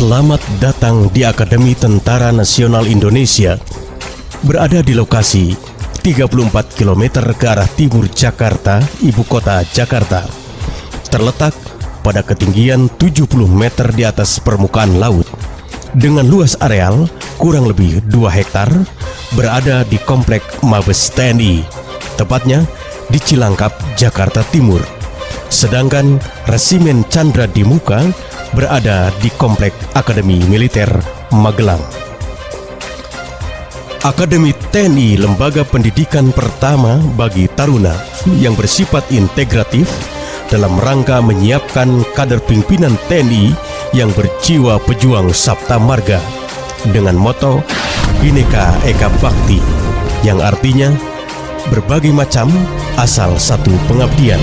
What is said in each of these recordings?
Selamat datang di Akademi Tentara Nasional Indonesia. Berada di lokasi 34 km ke arah timur Jakarta, ibu kota Jakarta. Terletak pada ketinggian 70 meter di atas permukaan laut. Dengan luas areal kurang lebih 2 hektar, berada di Komplek Mabes TNI, tepatnya di Cilangkap, Jakarta Timur. Sedangkan Resimen Chandra di Muka berada di Komplek Akademi Militer Magelang. Akademi TNI lembaga pendidikan pertama bagi taruna yang bersifat integratif dalam rangka menyiapkan kader pimpinan TNI yang berjiwa pejuang Sabta Marga dengan moto Bhinneka Eka Bakti, yang artinya berbagai macam asal satu pengabdian.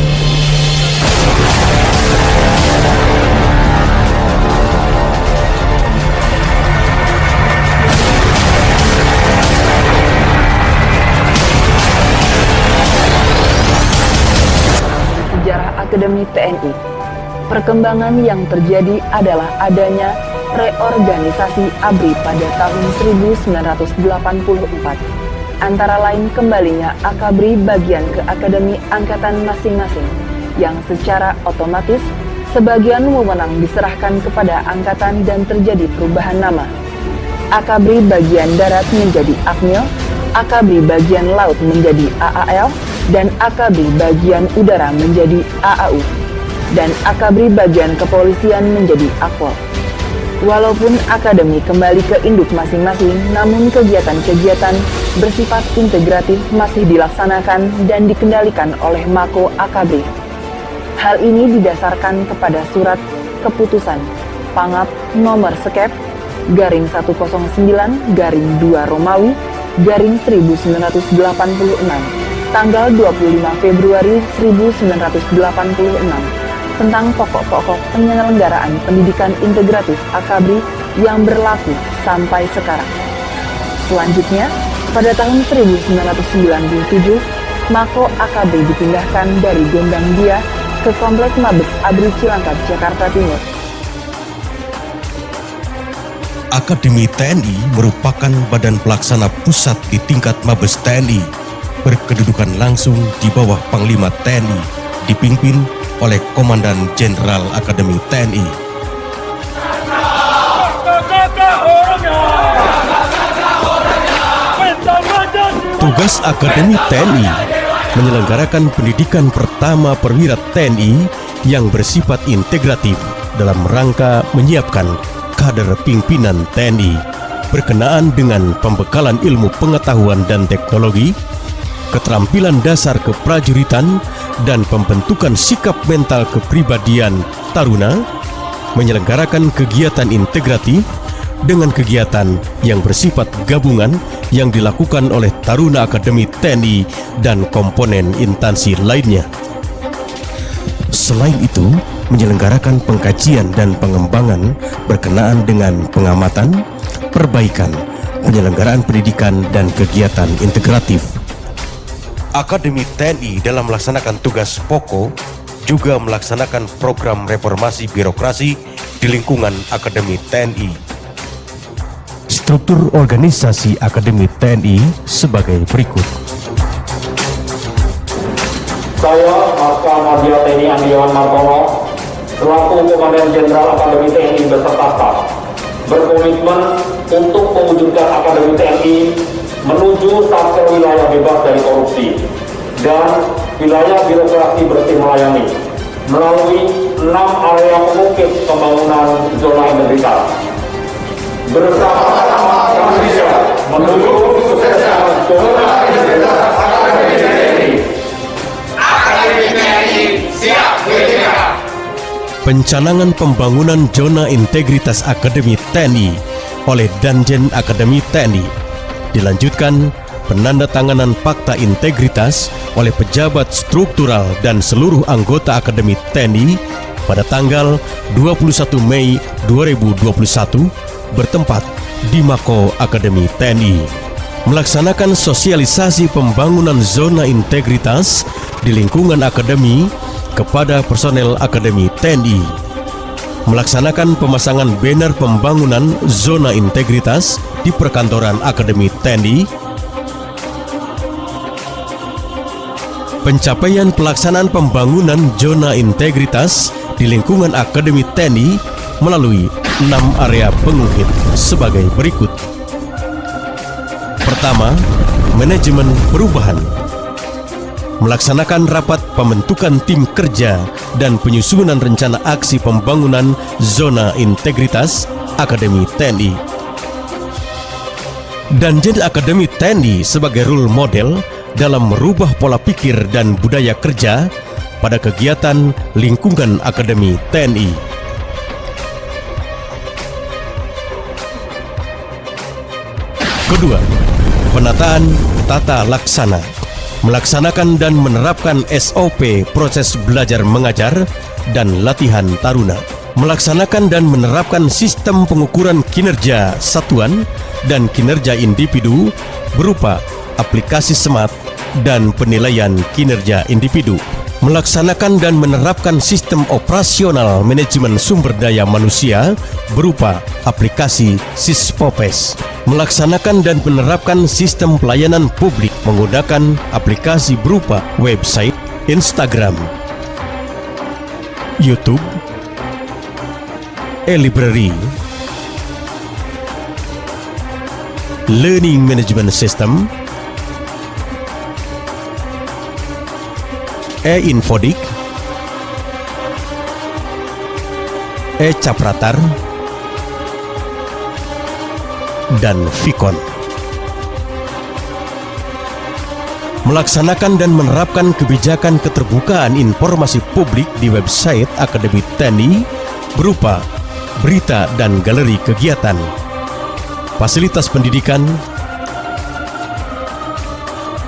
Sejarah Akademi TNI, perkembangan yang terjadi adalah adanya reorganisasi ABRI pada tahun 1984. Antara lain kembalinya AKABRI bagian ke Akademi Angkatan masing-masing, yang secara otomatis sebagian wewenang diserahkan kepada Angkatan dan terjadi perubahan nama. AKABRI bagian darat menjadi AKMIL, AKABRI bagian laut menjadi AAL, dan AKABRI bagian udara menjadi AAU, dan AKABRI bagian kepolisian menjadi AKPOL. Walaupun akademi kembali ke induk masing-masing, namun kegiatan-kegiatan bersifat integratif masih dilaksanakan dan dikendalikan oleh Mako AKABRI. Hal ini didasarkan kepada surat keputusan Pangap nomor Sekep garing 109 garing 2 Romawi garing 1986 tanggal 25 Februari 1986 tentang pokok-pokok penyelenggaraan pendidikan integratif AKABRI yang berlaku sampai sekarang. Selanjutnya, pada tahun 1997, Mako AKABRI dipindahkan dari Gondang Dia ke Komplek Mabes ABRI Cilangkap, Jakarta Timur. Akademi TNI merupakan badan pelaksana pusat di tingkat Mabes TNI, berkedudukan langsung di bawah Panglima TNI, dipimpin oleh Komandan Jenderal Akademi TNI. Tugas Akademi TNI menyelenggarakan pendidikan pertama perwira TNI yang bersifat integratif dalam rangka menyiapkan kader pimpinan TNI berkenaan dengan pembekalan ilmu pengetahuan dan teknologi, keterampilan dasar keprajuritan, dan pembentukan sikap mental kepribadian taruna, menyelenggarakan kegiatan integratif dengan kegiatan yang bersifat gabungan yang dilakukan oleh Taruna Akademi TNI dan komponen instansi lainnya. Selain itu, menyelenggarakan pengkajian dan pengembangan berkenaan dengan pengamatan, perbaikan, penyelenggaraan pendidikan, dan kegiatan integratif. Akademi TNI dalam melaksanakan tugas pokok juga melaksanakan program reformasi birokrasi di lingkungan Akademi TNI. Struktur organisasi Akademi TNI sebagai berikut. Saya Marskal Madia TNI Andiawan Martono, selaku Komandan Jenderal Akademi TNI beserta staf, berkomitmen untuk mewujudkan Akademi TNI menuju satu wilayah bebas dari korupsi dan wilayah birokrasi bersih melayani melalui 6 area pengukir pembangunan zona integritas. Bersama-sama kami bisa menuju kesuksesan zona integritas Akademi TNI. Akademi TNI siap bergerak. Pencanangan pembangunan zona integritas Akademi TNI oleh Danjen Akademi TNI. Dilanjutkan penandatanganan fakta integritas oleh pejabat struktural dan seluruh anggota Akademi TNI pada tanggal 21 Mei 2021 bertempat di Mako Akademi TNI. Melaksanakan sosialisasi pembangunan zona integritas di lingkungan akademi kepada personel Akademi TNI. melaksanakan pemasangan banner pembangunan zona integritas di perkantoran Akademi TNI, pencapaian pelaksanaan pembangunan zona integritas di lingkungan Akademi TNI melalui 6 area pengungkit sebagai berikut. Pertama, manajemen perubahan. Melaksanakan rapat pembentukan tim kerja dan penyusunan rencana aksi pembangunan zona integritas Akademi TNI. Dan jadi Akademi TNI sebagai role model dalam merubah pola pikir dan budaya kerja pada kegiatan lingkungan Akademi TNI. Kedua, penataan tata laksana. Melaksanakan dan menerapkan SOP proses belajar mengajar dan latihan taruna. Melaksanakan dan menerapkan sistem pengukuran kinerja satuan dan kinerja individu berupa aplikasi SMART dan penilaian kinerja individu. Melaksanakan dan menerapkan sistem operasional manajemen sumber daya manusia berupa aplikasi Sispopes. Melaksanakan dan menerapkan sistem pelayanan publik menggunakan aplikasi berupa website, Instagram, YouTube, e-library, learning management system, e-infodik, e-capratar, dan Vicon. Melaksanakan dan menerapkan kebijakan keterbukaan informasi publik di website Akademi TNI berupa berita dan galeri kegiatan, fasilitas pendidikan,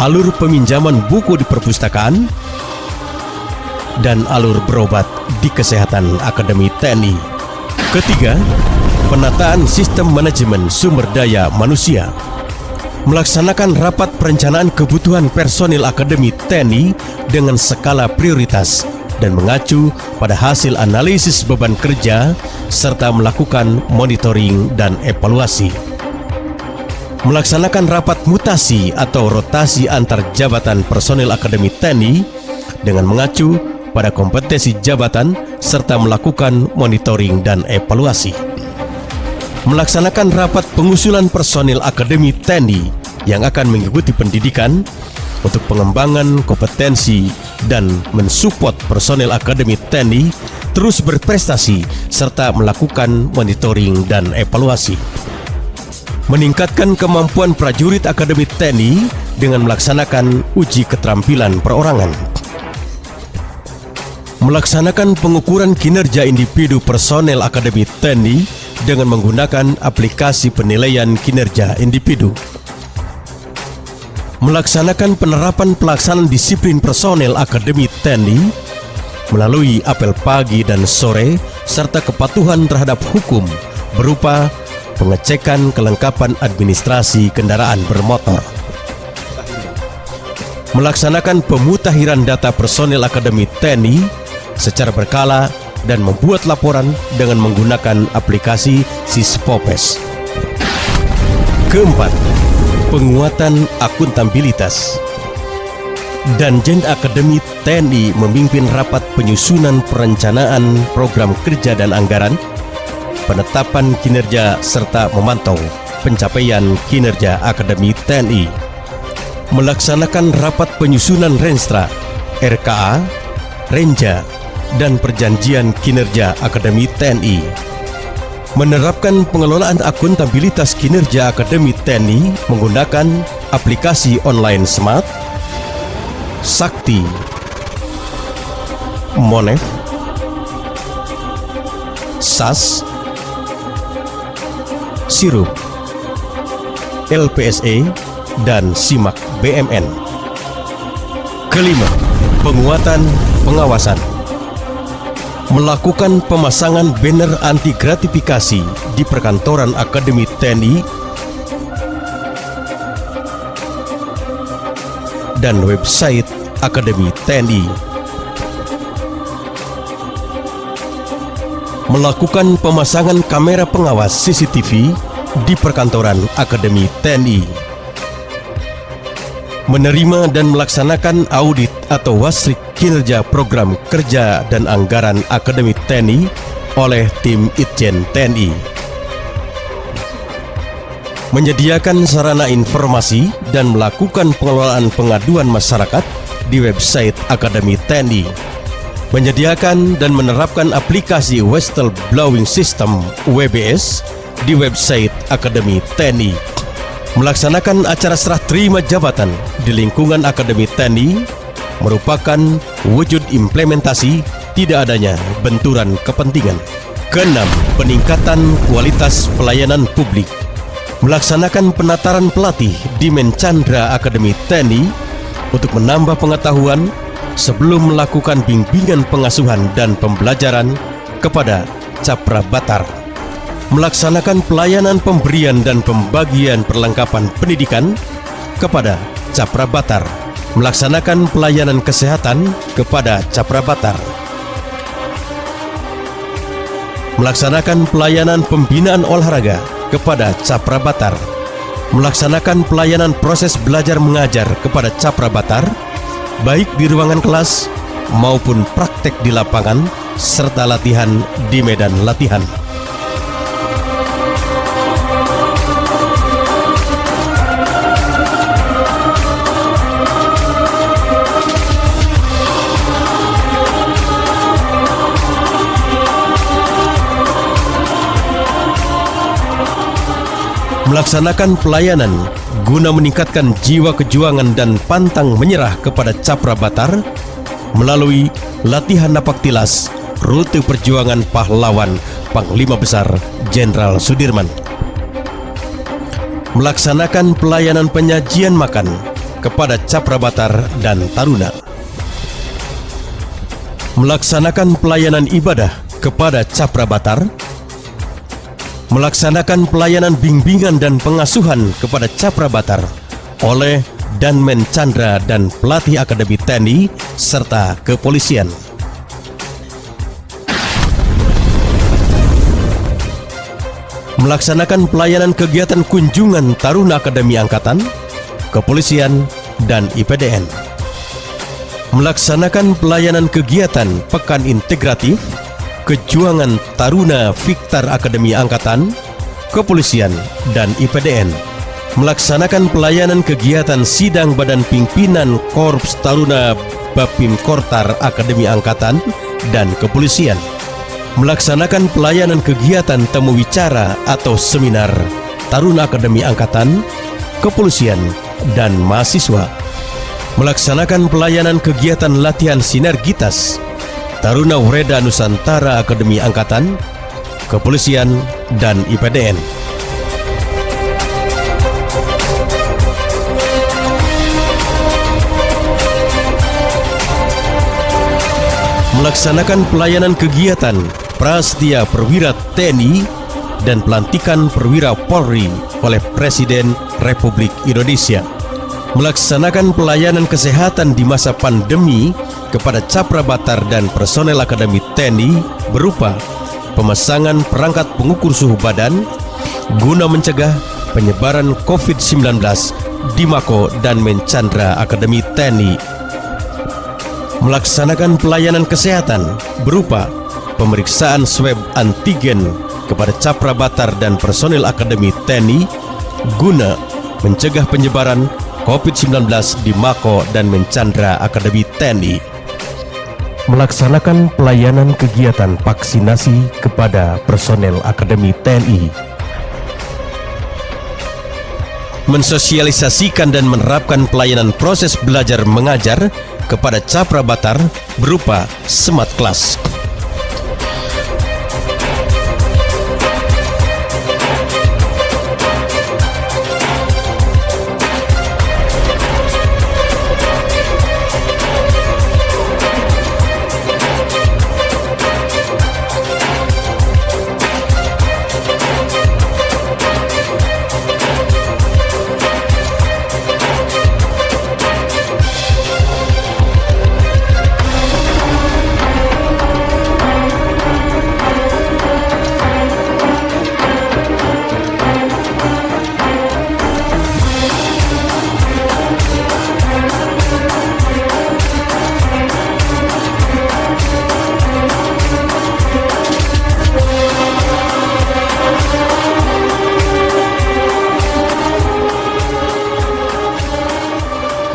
alur peminjaman buku di perpustakaan, dan alur berobat di kesehatan Akademi TNI. Ketiga, penataan sistem manajemen sumber daya manusia. Melaksanakan rapat perencanaan kebutuhan personil Akademi TNI dengan skala prioritas dan mengacu pada hasil analisis beban kerja serta melakukan monitoring dan evaluasi. Melaksanakan rapat mutasi atau rotasi antar jabatan personil Akademi TNI dengan mengacu pada kompetensi jabatan serta melakukan monitoring dan evaluasi. Melaksanakan rapat pengusulan personil Akademi TNI yang akan mengikuti pendidikan untuk pengembangan kompetensi dan mensupport personil Akademi TNI terus berprestasi serta melakukan monitoring dan evaluasi. Meningkatkan kemampuan prajurit Akademi TNI dengan melaksanakan uji keterampilan perorangan. Melaksanakan pengukuran kinerja individu personel Akademi TNI dengan menggunakan aplikasi penilaian kinerja individu. Melaksanakan penerapan pelaksanaan disiplin personel Akademi TNI melalui apel pagi dan sore serta kepatuhan terhadap hukum berupa pengecekan kelengkapan administrasi kendaraan bermotor. Melaksanakan pemutakhiran data personel Akademi TNI secara berkala dan membuat laporan dengan menggunakan aplikasi Sispopes. Keempat, penguatan akuntabilitas. Danjen Akademi TNI memimpin rapat penyusunan perencanaan program kerja dan anggaran, penetapan kinerja serta memantau pencapaian kinerja Akademi TNI. Melaksanakan rapat penyusunan Renstra, RKA, Renja, dan perjanjian kinerja Akademi TNI. Menerapkan pengelolaan akuntabilitas kinerja Akademi TNI menggunakan aplikasi online SMART, Sakti, Monef, SAS, Sirup, LPSE, dan Simak BMN. Kelima, penguatan pengawasan. Melakukan pemasangan banner anti gratifikasi di perkantoran Akademi TNI dan website Akademi TNI. melakukan pemasangan kamera pengawas CCTV di perkantoran Akademi TNI, menerima dan melaksanakan audit atau wasrik kinerja program kerja dan anggaran Akademi TNI oleh tim Itjen TNI, menyediakan sarana informasi dan melakukan pengelolaan pengaduan masyarakat di website Akademi TNI, menyediakan dan menerapkan aplikasi Whistleblowing System WBS di website Akademi TNI, melaksanakan acara serah terima jabatan di lingkungan Akademi TNI merupakan wujud implementasi tidak adanya benturan kepentingan. Keenam, peningkatan kualitas pelayanan publik, melaksanakan penataran pelatih di Mencandra Akademi TNI untuk menambah pengetahuan sebelum melakukan bimbingan pengasuhan dan pembelajaran kepada Capra Batar, melaksanakan pelayanan pemberian dan pembagian perlengkapan pendidikan kepada Capra Batar, melaksanakan pelayanan kesehatan kepada Capra Batar, melaksanakan pelayanan pembinaan olahraga kepada Capra Batar, melaksanakan pelayanan proses belajar mengajar kepada Capra Batar, baik di ruangan kelas maupun praktek di lapangan serta latihan di medan latihan. Melaksanakan pelayanan guna meningkatkan jiwa kejuangan dan pantang menyerah kepada Capra Batar melalui latihan napaktilas rute perjuangan pahlawan Panglima Besar Jenderal Sudirman, melaksanakan pelayanan penyajian makan kepada Capra Batar dan Taruna, melaksanakan pelayanan ibadah kepada Capra Batar, melaksanakan pelayanan bimbingan dan pengasuhan kepada Capra Batar oleh Danmen Chandra dan pelatih Akademi TNI serta kepolisian. Melaksanakan pelayanan kegiatan kunjungan Taruna Akademi Angkatan, kepolisian, dan IPDN. Melaksanakan pelayanan kegiatan Pekan Integratif Kejuangan Taruna Victor Akademi Angkatan, Kepolisian, dan IPDN, melaksanakan pelayanan kegiatan sidang Badan Pimpinan Korps Taruna Bapim Kortar Akademi Angkatan dan Kepolisian, melaksanakan pelayanan kegiatan temu wicara atau seminar Taruna Akademi Angkatan, Kepolisian, dan mahasiswa, melaksanakan pelayanan kegiatan latihan sinergitas Taruna Wreda Nusantara Akademi Angkatan, Kepolisian, dan IPDN. Melaksanakan pelayanan kegiatan Prasetya Perwira TNI dan pelantikan Perwira Polri oleh Presiden Republik Indonesia. Melaksanakan pelayanan kesehatan di masa pandemi kepada Capra Batar dan personel Akademi TNI berupa pemasangan perangkat pengukur suhu badan guna mencegah penyebaran COVID-19 di Mako dan Mencandra Akademi TNI. Melaksanakan pelayanan kesehatan berupa pemeriksaan swab antigen kepada Capra Batar dan personel Akademi TNI guna mencegah penyebaran COVID-19 di Mako dan Mencandra Akademi TNI. Melaksanakan pelayanan kegiatan vaksinasi kepada personel Akademi TNI. Mensosialisasikan dan menerapkan pelayanan proses belajar mengajar kepada Capra Batar berupa Smart Class.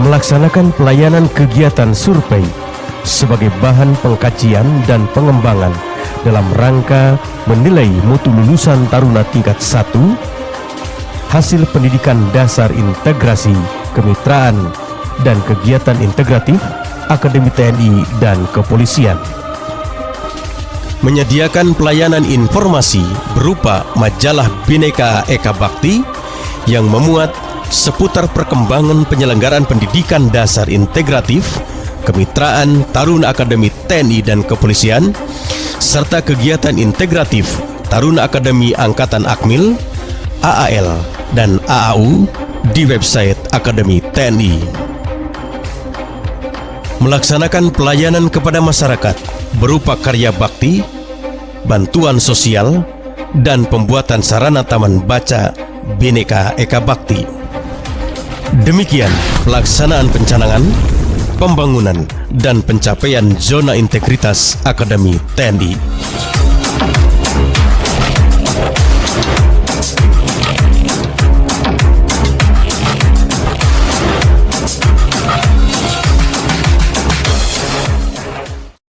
melaksanakan pelayanan kegiatan survei sebagai bahan pengkajian dan pengembangan dalam rangka menilai mutu lulusan taruna tingkat 1, hasil pendidikan dasar integrasi, kemitraan, dan kegiatan integratif Akademi TNI dan Kepolisian. Menyediakan pelayanan informasi berupa majalah Bhinneka Eka Bhakti yang memuat seputar perkembangan penyelenggaraan pendidikan dasar integratif, kemitraan Taruna Akademi TNI dan Kepolisian, serta kegiatan integratif Taruna Akademi Angkatan Akmil, AAL, dan AAU di website Akademi TNI. Melaksanakan pelayanan kepada masyarakat berupa karya bakti, bantuan sosial, dan pembuatan sarana taman baca Bhinneka Eka Bhakti. Demikian pelaksanaan pencanangan, pembangunan, dan pencapaian zona integritas Akademi TNI.